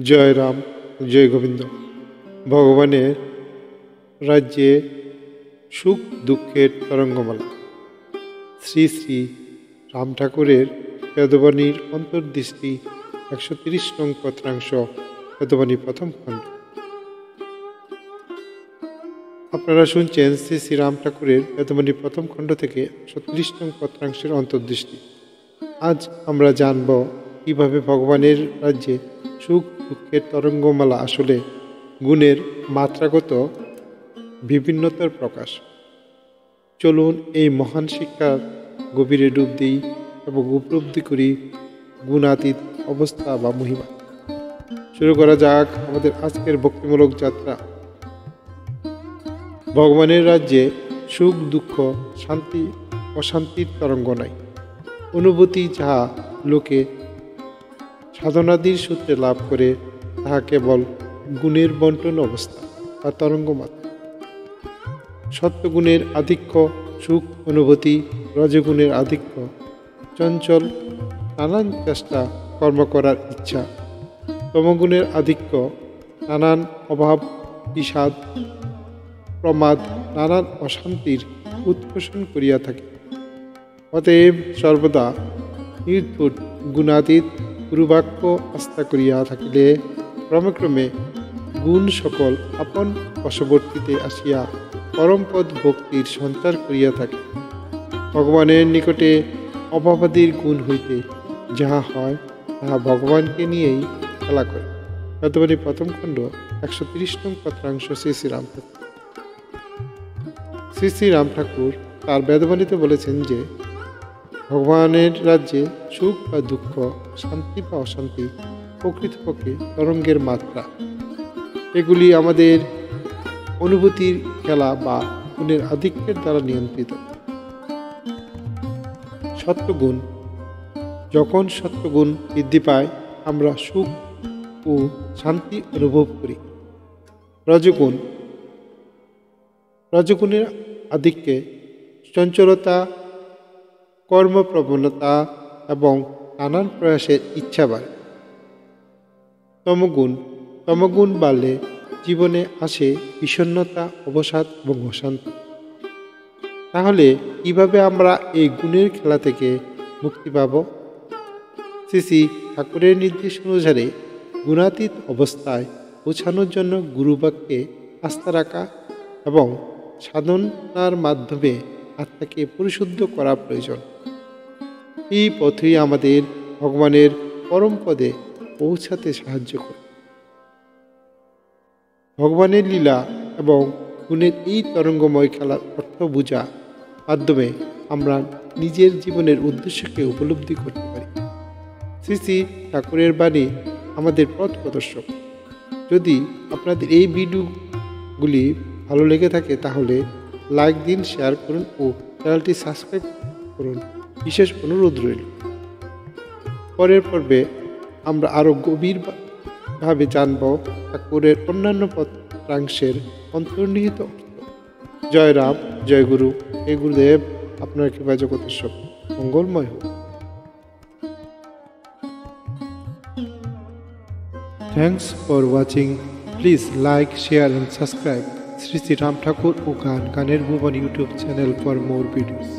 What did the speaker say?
জয় রাম, জয় গোবিন্দ। ভগবানের রাজ্যে সুখ দুঃখের তরঙ্গমালা। শ্রী শ্রী রাম ঠাকুরের বেদবাণীর অন্তর্দৃষ্টি 130 নং পত্রাংশ, বেদবাণী প্রথম খণ্ড। আপনারা শুনছেন শ্রী শ্রী রাম ঠাকুরের বেদবাণী প্রথম খণ্ড থেকে 130 নং পত্রাংশের অন্তর্দৃষ্টি। আজ আমরা জানব কিভাবে ভগবানের রাজ্যে সুখ দুঃখের তরঙ্গমালা আসলে গুণের মাত্রাগত বিভিন্নতার প্রকাশ। চলুন এই মহান শিক্ষার গভীরে ডুব দিই এবং উপলব্ধি করি গুণাতীত অবস্থা বা মহিমা। শুরু করা যাক আমাদের আজকের ভক্তিমূলক যাত্রা। ভগবানের রাজ্যে সুখ দুঃখ শান্তি অশান্তির তরঙ্গ নাই। অনুভূতি যাহা লোকে সাধনাদির সূত্রে লাভ করে তাহা কেবল গুণের বন্টন অবস্থা বা তরঙ্গ মাত্র। সত্যগুণের আধিক্য সুখ অনুভূতি, রজগুণের আধিক্য চঞ্চল নানান চেষ্টা কর্ম করার ইচ্ছা, তমগুণের আধিক্য নানান অভাব বিষাদ প্রমাদ নানান অশান্তির উৎপোষণ করিয়া থাকে। অতএব সর্বদা নির্ধূত গুণাতীত গুরুবাক্য আস্থা করিয়া থাকিলে ক্রমে গুণ সকল আপন বশবর্তীতে আসিয়া পরমপদ ভক্তির সঞ্চার করিয়া থাকে। ভগবানের নিকটে অভাবাদির গুণ হইতে যাহা হয় তাহা ভগবানকে নিয়েই খেলা করে। বেদবাণী প্রথম খণ্ড 130 নং পত্রাংশ। শ্রী শ্রী রাম ঠাকুর শ্রী শ্রী রাম ঠাকুর তার বেদবাণীতে বলেছেন যে ভগবানের রাজ্যে সুখ বা দুঃখ শান্তি বা অশান্তি প্রকৃতপক্ষে তরঙ্গের মাত্রা। এগুলি আমাদের অনুভূতির খেলা বা গুণের আধিক্যের দ্বারা নিয়ন্ত্রিত। সত্যগুণ, যখন সত্যগুণ বৃদ্ধি পায় আমরা সুখ ও শান্তি অনুভব করি। রজগুণের আধিক্যে চঞ্চলতা, কর্মপ্রবণতা এবং নানান প্রয়াসের ইচ্ছা বাড়ে। তমগুণ বাড়লে জীবনে আসে বিষণ্ণতা, অবসাদ এবং অশান্তি। তাহলে কিভাবে আমরা এই গুণের খেলা থেকে মুক্তি পাব? শ্রী শ্রী ঠাকুরের নির্দেশ অনুসারে গুণাতীত অবস্থায় পৌঁছানোর জন্য গুরুবাক্যে আস্থা রাখা এবং সাধনার মাধ্যমে আত্মাকে পরিশুদ্ধ করা প্রয়োজন। এই পথই আমাদের ভগবানের পরম পদে পৌঁছাতে সাহায্য করে। ভগবানের লীলা এবং গুণের এই তরঙ্গময় খেলার অর্থ বোঝা মাধ্যমে আমরা নিজের জীবনের উদ্দেশ্যকে উপলব্ধি করতে পারি। শ্রী শ্রী ঠাকুরের বাণী আমাদের পথ প্রদর্শক। যদি আপনাদের এই ভিডিওগুলি ভালো লেগে থাকে তাহলে লাইক দিন, শেয়ার করুন ও চ্যানেলটি সাবস্ক্রাইব করুন। বিশেষ অনুরোধ রইল। পরের পর্বে আমরা আরও গভীরভাবে জানব ঠাকুরের অন্যান্য পত্রাংশের অন্তর্নিহিত অর্থ। জয় রাম, জয় গুরু। হে গুরুদেব, আপনার কৃপায় জগতের সব মঙ্গলময় হোক। Thanks for watching. Please like, share and subscribe Shri Shri Ram Thakur ও গানের ভুবন YouTube channel for more videos.